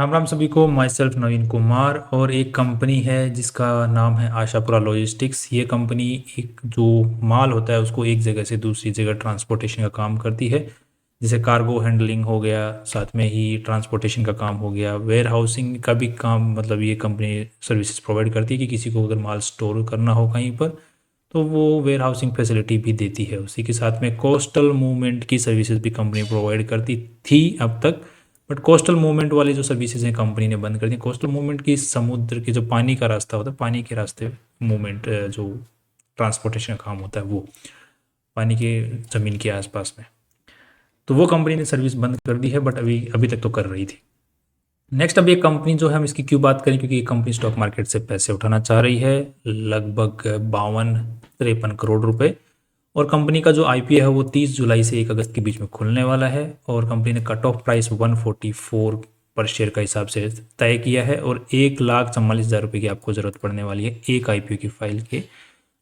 राम राम सभी को। My self नवीन कुमार और एक कंपनी है जिसका नाम है आशापुरा लॉजिस्टिक्स। ये कंपनी एक जो माल होता है उसको एक जगह से दूसरी जगह ट्रांसपोर्टेशन का काम करती है। जैसे कार्गो हैंडलिंग हो गया, साथ में ही ट्रांसपोर्टेशन का काम हो गया, वेयर हाउसिंग का भी काम। मतलब ये कंपनी सर्विसेज प्रोवाइड करती है कि किसी को अगर माल स्टोर करना हो कहीं पर तो वो वेयर हाउसिंग फैसिलिटी भी देती है। उसी के साथ में कोस्टल मूवमेंट की सर्विसेज भी कंपनी प्रोवाइड करती थी अब तक। बट कोस्टल मूवमेंट वाली जो सर्विसेज हैं कंपनी ने बंद कर दी। कोस्टल मूवमेंट की समुद्र के जो पानी का रास्ता होता है, पानी के रास्ते मूवमेंट जो ट्रांसपोर्टेशन का काम होता है वो पानी के ज़मीन के आसपास में, तो वो कंपनी ने सर्विस बंद कर दी है। बट अभी अभी तक तो कर रही थी। नेक्स्ट अब ये कंपनी जो है हम इसकी क्यों बात करें, क्योंकि ये कंपनी स्टॉक मार्केट से पैसे उठाना चाह रही है, लगभग 52-53 करोड़ रुपए। और कंपनी का जो आईपीओ है वो 30 जुलाई से 1 अगस्त के बीच में खुलने वाला है। और कंपनी ने कट ऑफ प्राइस 144 पर शेयर का हिसाब से तय किया है। और 1,44,000 रुपये की आपको ज़रूरत पड़ने वाली है एक आईपीओ की फाइल के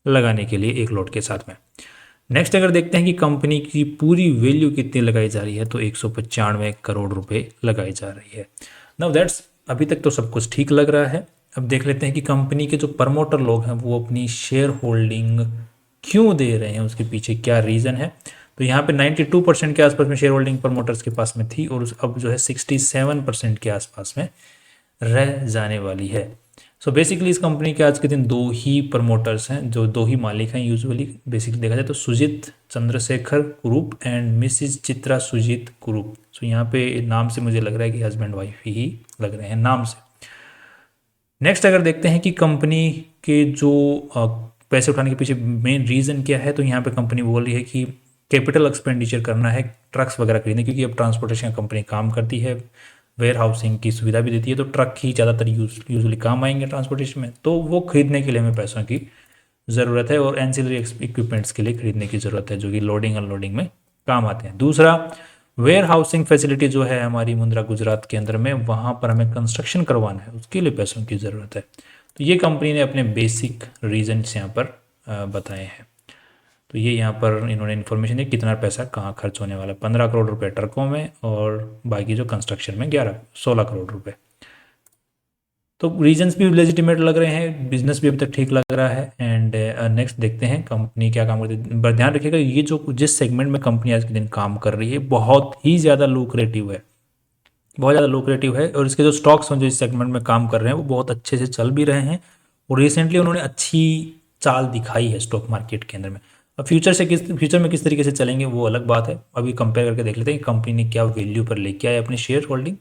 लगाने के लिए, एक लॉट के साथ में। नेक्स्ट अगर देखते हैं कि कंपनी की पूरी वैल्यू कितनी लगाई जा रही है, तो 195 करोड़ रुपए लगाई जा रही है। नाउ दैट्स, अभी तक तो सब कुछ ठीक लग रहा है। अब देख लेते हैं कि कंपनी के जो प्रमोटर लोग हैं वो अपनी शेयर होल्डिंग क्यों दे रहे हैं, उसके पीछे क्या रीज़न है। तो यहाँ पे 92% के आसपास में शेयर होल्डिंग प्रमोटर्स के पास में थी और अब जो है 67% के आसपास में रह जाने वाली है। सो बेसिकली इस कंपनी के आज के दिन दो ही प्रमोटर्स हैं, जो दो ही मालिक हैं यूजुअली। बेसिकली देखा जाए तो सुजीत चंद्रशेखर कुरूप एंड मिसिज चित्रा सुजीत कुरूप। सो यहाँ पे नाम से मुझे लग रहा है कि हस्बैंड वाइफ ही लग रहे हैं नाम से। नेक्स्ट अगर देखते हैं कि कंपनी के जो पैसे उठाने के पीछे मेन रीज़न क्या है, तो यहाँ पे कंपनी बोल रही है कि कैपिटल एक्सपेंडिचर करना है, ट्रक्स वगैरह खरीदने, क्योंकि अब ट्रांसपोर्टेशन कंपनी काम करती है, वेयर हाउसिंग की सुविधा भी देती है, तो ट्रक ही ज़्यादातर यूजुअली काम आएंगे ट्रांसपोर्टेशन में। तो वो खरीदने के लिए हमें पैसों की ज़रूरत है और एंसिलरी इक्विपमेंट्स के लिए खरीदने की ज़रूरत है, जो कि लोडिंग अनलोडिंग में काम आते हैं। दूसरा, वेयर हाउसिंग फैसिलिटी जो है हमारी मुंद्रा गुजरात के अंदर में, वहाँ पर हमें कंस्ट्रक्शन करवाना है, उसके लिए पैसों की ज़रूरत है। तो ये कंपनी ने अपने बेसिक रीजन्स यहाँ पर बताए हैं। तो ये यहाँ पर इन्होंने इन्फॉर्मेशन दी कितना पैसा कहाँ खर्च होने वाला है। 15 करोड़ रुपए ट्रकों में और बाकी जो कंस्ट्रक्शन में 16 करोड़ रुपए। तो रीजन्स भी लेजिटिमेट लग रहे हैं, बिजनेस भी अभी तक ठीक लग रहा है। एंड नेक्स्ट देखते हैं कंपनी क्या काम करती है। पर ध्यान रखिएगा, ये जो जिस सेगमेंट में कंपनी आज के दिन काम कर रही है बहुत ही ज़्यादा लुक्रेटिव है, बहुत ज़्यादा लुक्रेटिव है। और इसके जो स्टॉक्स हैं जो इस सेगमेंट में काम कर रहे हैं वो बहुत अच्छे से चल भी रहे हैं और रिसेंटली उन्होंने अच्छी चाल दिखाई है स्टॉक मार्केट के अंदर में। अब फ्यूचर में किस तरीके से चलेंगे वो अलग बात है। अभी कंपेयर करके देख लेते हैं कंपनी ने क्या वैल्यू पर लेके आए अपनी शेयर होल्डिंग।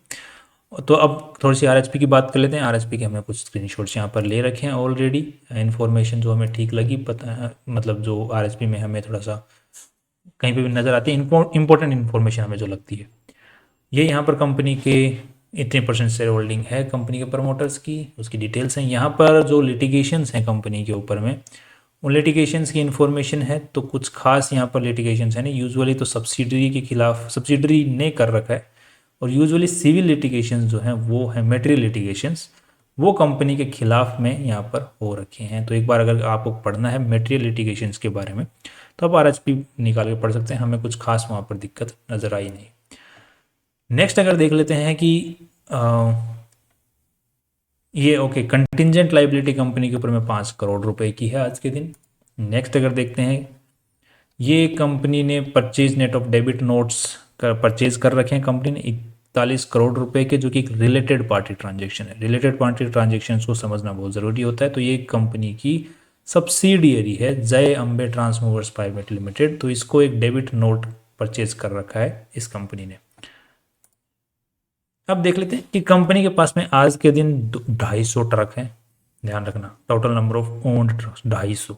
तो अब थोड़ी सी आरएचपी की बात कर लेते हैं। आरएचपी के हमने कुछ स्क्रीनशॉट्स यहाँ पर ले रखे हैं ऑलरेडी। इन्फॉर्मेशन जो हमें ठीक लगी, पता है मतलब जो आरएचपी में हमें थोड़ा सा कहीं पे भी नज़र आती है, इंपॉर्टेंट इन्फॉर्मेशन हमें जो लगती है, ये यहाँ पर कंपनी के इतने परसेंट शेयर होल्डिंग है कंपनी के प्रमोटर्स की, उसकी डिटेल्स हैं। यहाँ पर जो लिटिगेशंस हैं कंपनी के ऊपर में, उन लिटिगेशंस की इन्फॉर्मेशन है। तो कुछ खास यहाँ पर लिटिगेशंस है नहीं, यूजुअली तो सब्सिडरी के खिलाफ सब्सिडरी ने कर रखा है। और यूजुअली सिविल लिटिगेशंस जो हैं वो है मेटेरियल लिटिगेशंस, वो कंपनी के खिलाफ में यहाँ पर हो रखे हैं। तो एक बार अगर आपको पढ़ना है मेटेरियल लिटिगेशंस के बारे में तो आप आरएचपी निकाल के पढ़ सकते हैं। हमें कुछ खास वहाँ पर दिक्कत नज़र आई नहीं। नेक्स्ट अगर देख लेते हैं कि ये ओके कंटिजेंट लाइबिलिटी कंपनी के ऊपर में 5 करोड़ रुपए की है आज के दिन। नेक्स्ट अगर देखते हैं, ये कंपनी ने purchase net of debit notes का परचेज कर रखे हैं कंपनी ने 41 करोड़ रुपए के, जो कि एक रिलेटेड पार्टी ट्रांजेक्शन है। रिलेटेड पार्टी ट्रांजेक्शन को समझना बहुत ज़रूरी होता है। तो ये कंपनी की सब्सिडियरी है जय अम्बे ट्रांसमूवर्स प्राइवेट लिमिटेड, तो इसको एक डेबिट नोट परचेज कर रखा है इस कंपनी ने। अब देख लेते हैं कि कंपनी के पास में आज के दिन 250 ट्रक हैं। ध्यान रखना, total number of owned truck 250,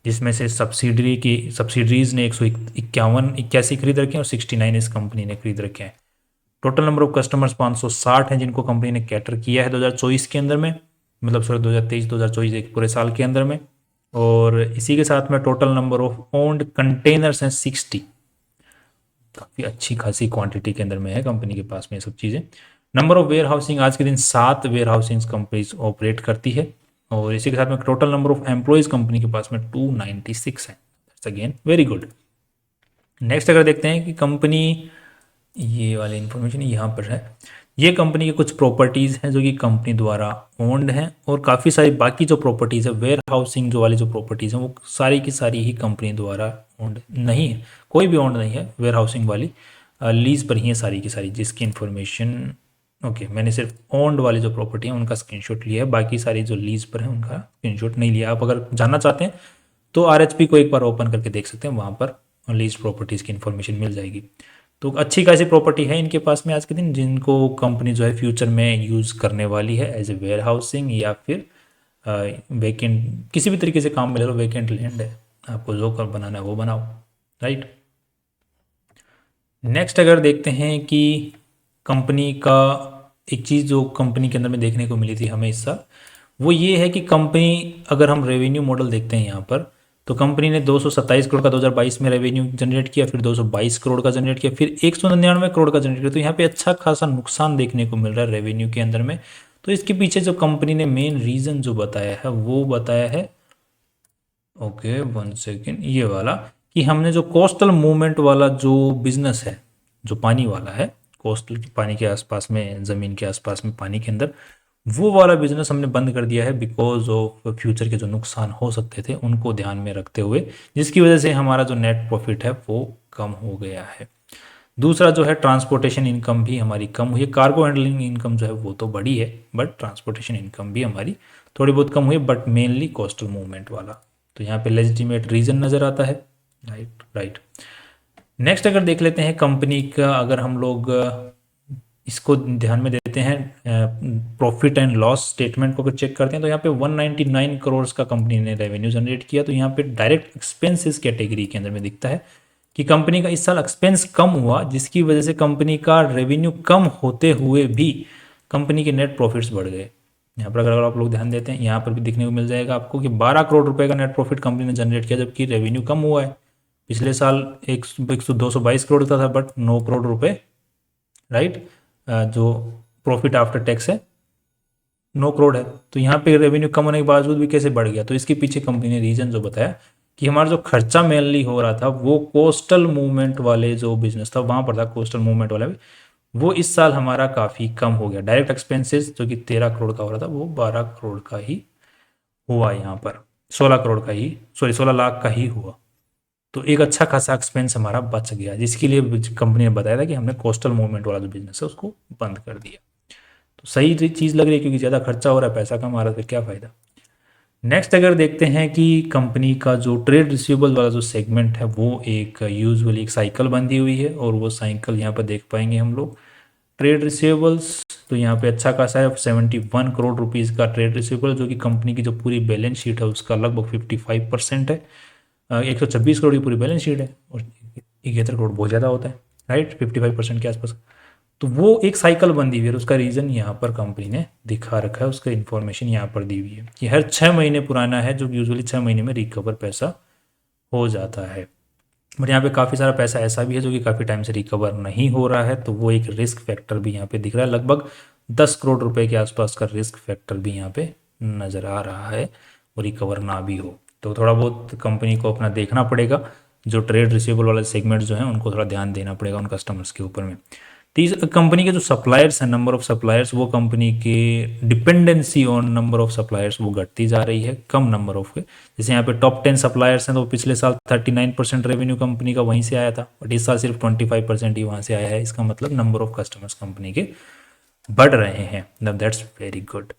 जिसमें से सब्सिडरीज ने 181 खरीद रखे हैं और 69 इस कंपनी ने खरीद रखे हैं। टोटल नंबर ऑफ कस्टमर्स 560 हैं जिनको कंपनी ने कैटर किया है 2024 के अंदर में, मतलब सॉरी 2023-2024 एक पूरे साल के अंदर में। और इसी के साथ में total number of owned containers हैं 60, काफ़ी अच्छी खासी क्वांटिटी के अंदर में है कंपनी के पास में ये सब चीज़ें। नंबर ऑफ वेयर हाउसिंग आज के दिन 7 वेयर हाउसिंग कंपनीज ऑपरेट करती है। और इसी के साथ में total number of employees company के पास में 296 है। Again very good. नेक्स्ट अगर देखते हैं कि कंपनी, ये वाली इंफॉर्मेशन यहाँ पर है, ये कंपनी की कुछ प्रॉपर्टीज़ हैं जो कि कंपनी द्वारा ओन्ड हैं, और काफ़ी सारी बाकी जो प्रॉपर्टीज़ है वेयर हाउसिंग जो वाली जो प्रॉपर्टीज़ हैं वो सारी की सारी ही कंपनी द्वारा ओन्ड नहीं है, कोई भी ओन्ड नहीं है वेयर हाउसिंग वाली, लीज पर ही है सारी की सारी, जिसकी इन्फॉर्मेशन ओके मैंने सिर्फ ओन्ड वाली जो प्रॉपर्टी है उनका स्क्रीनशॉट लिया है, बाकी सारी जो लीज पर है उनका स्क्रीनशॉट नहीं लिया। आप अगर जानना चाहते हैं तो आरएचपी को एक बार ओपन करके देख सकते हैं, वहाँ पर लीज प्रॉपर्टीज़ की इन्फॉर्मेशन मिल जाएगी। तो अच्छी खासी प्रॉपर्टी है इनके पास में आज के दिन, जिनको कंपनी जो है फ्यूचर में यूज़ करने वाली है एज ए वेयर हाउसिंग या फिर वेकेंट किसी भी तरीके से काम में ले लो, वेकेंट लैंड है, आपको जो कर बनाना है वो बनाओ, राइट। नेक्स्ट अगर देखते हैं कि कंपनी का एक चीज़ जो कंपनी के अंदर में देखने को मिली थी हमें इस साल, वो ये है कि कंपनी अगर हम रेवेन्यू मॉडल देखते हैं यहाँ पर, तो कंपनी ने 227 करोड़ का 2022 में रेवेन्यू जनरेट किया, फिर 222 करोड़ का जनरेट किया, फिर 199 करोड़ का जनरेट किया। तो यहाँ पे अच्छा खासा नुकसान देखने को मिल रहा है रेवेन्यू के अंदर में। तो इसके पीछे जो कंपनी ने मेन रीज़न जो बताया है वो बताया है, ओके वन सेकेंड, ये वाला कि हमने जो कोस्टल मूवमेंट वाला जो बिजनेस है, जो पानी वाला है, कोस्टल पानी के आसपास में, ज़मीन के आसपास में पानी के अंदर, वो वाला बिजनेस हमने बंद कर दिया है बिकॉज ऑफ फ्यूचर के जो नुकसान हो सकते थे उनको ध्यान में रखते हुए, जिसकी वजह से हमारा जो नेट प्रॉफिट है वो कम हो गया है। दूसरा जो है ट्रांसपोर्टेशन इनकम भी हमारी कम हुई है, कार्गो हैंडलिंग इनकम जो है वो तो बड़ी है, बट ट्रांसपोर्टेशन इनकम भी हमारी थोड़ी बहुत कम हुई, बट मेनली कोस्टल मूवमेंट वाला। तो यहाँ पे लेजिटिमेट रीज़न नज़र आता है, राइट राइट। नेक्स्ट अगर देख लेते हैं कंपनी का, अगर हम लोग इसको ध्यान में देते हैं प्रॉफिट एंड लॉस स्टेटमेंट को अगर चेक करते हैं, तो यहाँ पे 199 करोड़ का कंपनी ने रेवेन्यू जनरेट किया। तो यहाँ पे डायरेक्ट एक्सपेंसेस कैटेगरी के अंदर में दिखता है कि कंपनी का इस साल एक्सपेंस कम हुआ, जिसकी वजह से कंपनी का रेवेन्यू कम होते हुए भी कंपनी के नेट प्रॉफिट्स बढ़ गए। यहाँ पर अगर आप लोग ध्यान देते हैं, यहाँ पर भी दिखने को मिल जाएगा आपको कि 12 करोड़ रुपए का नेट प्रॉफिट कंपनी ने जनरेट किया, जबकि रेवेन्यू कम हुआ है। पिछले साल 222 करोड़ का था, बट 9 करोड़ रुपए, राइट, जो प्रॉफिट आफ्टर टैक्स है 9 करोड़ है। तो यहाँ पे रेवेन्यू कम होने के बावजूद भी कैसे बढ़ गया? तो इसके पीछे कंपनी ने रीजन जो बताया कि हमारा जो खर्चा मेनली हो रहा था वो कोस्टल मूवमेंट वाले जो बिजनेस था वहाँ पर था, कोस्टल मूवमेंट वाला भी, वो इस साल हमारा काफ़ी कम हो गया। डायरेक्ट एक्सपेंसेस जो कि 13 करोड़ का हो रहा था वो 12 करोड़ का ही हुआ, यहाँ पर 16 करोड़ का ही, सॉरी 16 लाख का ही हुआ। तो एक अच्छा खासा एक्सपेंस हमारा बच गया, जिसके लिए कंपनी ने बताया था कि हमने कोस्टल मूवमेंट वाला जो बिजनेस है उसको बंद कर दिया। तो सही चीज़ लग रही है, क्योंकि ज़्यादा खर्चा हो रहा है, पैसा कम आ रहा है, फिर क्या फ़ायदा। नेक्स्ट अगर देखते हैं कि कंपनी का जो ट्रेड रिसीवेबल वाला जो सेगमेंट है वो एक यूजुअली एक साइकिल बंधी हुई है, और वो साइकिल यहाँ पर देख पाएंगे हम लोग। ट्रेड रिसीवेबल्स तो यहाँ पे अच्छा खासा है, 71 करोड़ रुपीज़ का ट्रेड रिसीवेबल, जो कि कंपनी की जो पूरी बैलेंस शीट है उसका लगभग 55% है। 126 करोड़ की पूरी बैलेंस शीट है, और 71 करोड़ बहुत ज़्यादा होता है, राइट, 55% के आसपास। तो वो एक साइकिल बंदी हुई है, उसका रीज़न यहाँ पर कंपनी ने दिखा रखा है, उसका इन्फॉर्मेशन यहाँ पर दी हुई है कि हर 6 महीने पुराना है, जो यूजुअली 6 महीने में रिकवर पैसा हो जाता है। बट यहाँ पे काफ़ी सारा पैसा ऐसा भी है जो कि काफ़ी टाइम से रिकवर नहीं हो रहा है, तो वो एक रिस्क फैक्टर भी यहाँ पे दिख रहा है। लगभग 10 करोड़ रुपए के आसपास का रिस्क फैक्टर भी यहाँ पे नज़र आ रहा है, वो रिकवर ना भी हो। तो थोड़ा बहुत कंपनी को अपना देखना पड़ेगा, जो ट्रेड रिसीवेबल वाले सेगमेंट जो हैं उनको थोड़ा ध्यान देना पड़ेगा उन कस्टमर्स के ऊपर में। कंपनी के जो सप्लायर्स हैं, नंबर ऑफ सप्लायर्स, वो कंपनी के dependency on number of suppliers वो घटती जा रही है, कम नंबर ऑफ के। जैसे यहाँ पे टॉप 10 सप्लायर्स हैं, तो पिछले साल 39% रेवेन्यू कंपनी का वहीं से आया था, बट इस साल सिर्फ 25% ही वहाँ से आया है। इसका मतलब नंबर ऑफ कस्टमर्स कंपनी के बढ़ रहे हैं, दैट्स वेरी गुड।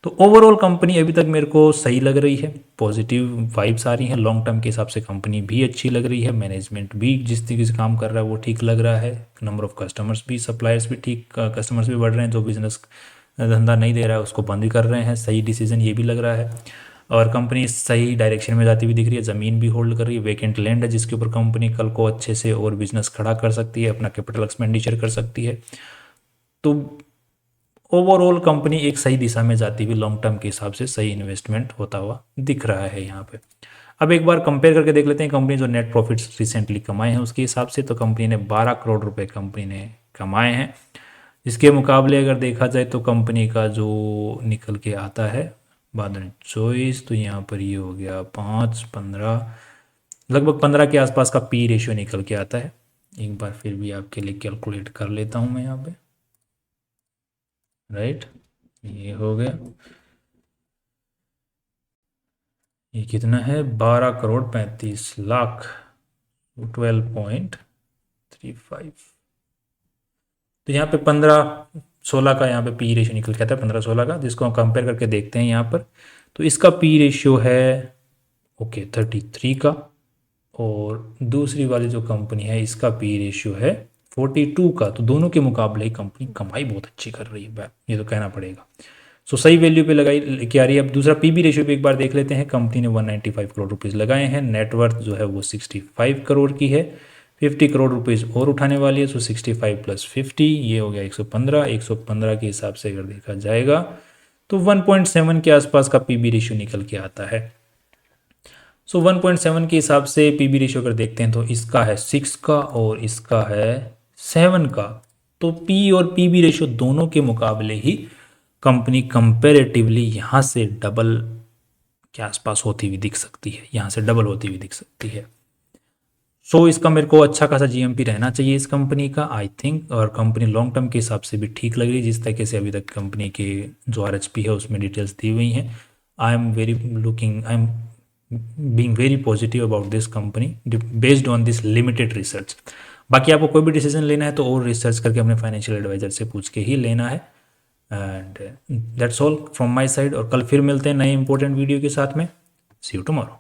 तो ओवरऑल कंपनी अभी तक मेरे को सही लग रही है, पॉजिटिव वाइब्स आ रही हैं, लॉन्ग टर्म के हिसाब से कंपनी भी अच्छी लग रही है, मैनेजमेंट भी जिस तरीके से काम कर रहा है वो ठीक लग रहा है, नंबर ऑफ कस्टमर्स भी, सप्लायर्स भी ठीक, कस्टमर्स भी बढ़ रहे हैं, जो बिजनेस धंधा नहीं दे रहा है उसको बंद भी कर रहे हैं, सही डिसीजन ये भी लग रहा है। और कंपनी सही डायरेक्शन में जाती हुई दिख रही है, ज़मीन भी होल्ड कर रही है, वेकेंट लैंड है जिसके ऊपर कंपनी कल को अच्छे से और बिजनेस खड़ा कर सकती है, अपना कैपिटल एक्सपेंडिचर कर सकती है। तो ओवरऑल कंपनी एक सही दिशा में जाती हुई लॉन्ग टर्म के हिसाब से सही इन्वेस्टमेंट होता हुआ दिख रहा है यहाँ पे। अब एक बार कंपेयर करके देख लेते हैं कंपनी जो नेट प्रॉफिट्स रिसेंटली कमाए हैं उसके हिसाब से। तो कंपनी ने 12 करोड़ रुपए कंपनी ने कमाए हैं। इसके मुकाबले अगर देखा जाए तो कंपनी का जो निकल के आता है बाद चॉइस, तो यहाँ पर ये हो गया 5-15, लगभग 15 के आसपास का पी रेशियो निकल के आता है। एक बार फिर भी आपके लिए कैलकुलेट कर लेता हूँ मैं यहाँ पे। राइट, ये हो गया। ये कितना है, 12 करोड़ 35 लाख, 12.35। तो यहाँ पे 15-16 का यहाँ पे पी रेशियो निकल के आता है, 15-16 का, जिसको हम कंपेयर करके देखते हैं यहाँ पर। तो इसका पी रेशियो है ओके 33 का, और दूसरी वाली जो कंपनी है इसका पी रेशियो है 42 का। तो दोनों के मुकाबले ही कंपनी कमाई बहुत अच्छी कर रही है, ये तो कहना पड़ेगा। सो सही वैल्यू पे लगाई लेके आ रही है। अब दूसरा पीबी रेशियो पे एक बार देख लेते हैं। कंपनी ने 195 करोड़ रुपीज़ लगाए हैं, नेटवर्थ जो है वो 65 करोड़ की है, 50 करोड़ रुपीज़ और उठाने वाली है। सो 65 + 50 ये हो गया 115। 115 के हिसाब से अगर देखा जाएगा तो 1.7 के आसपास का पीबी रेशियो निकल के आता है। सो 1.7 के हिसाब से पीबी रेशियो अगर देखते हैं तो इसका है 6 का और इसका है 7 का। तो पी और पीबी रेशियो दोनों के मुकाबले ही कंपनी कंपेरेटिवली यहाँ से डबल के आसपास होती हुई दिख सकती है, यहाँ से डबल होती हुई दिख सकती है। सो इसका मेरे को अच्छा खासा जीएमपी रहना चाहिए इस कंपनी का, आई थिंक। और कंपनी लॉन्ग टर्म के हिसाब से भी ठीक लग रही है, जिस तरीके से अभी तक कंपनी के जो आरएचपी है उसमें डिटेल्स दी हुई हैं। I am being very positive about this company based on this limited research. बाकी आपको कोई भी डिसीजन लेना है तो और रिसर्च करके अपने फाइनेंशियल एडवाइजर से पूछ के ही लेना है। And that's all from my side, और कल फिर मिलते हैं नए इंपॉर्टेंट वीडियो के साथ में। सी यू टुमारो।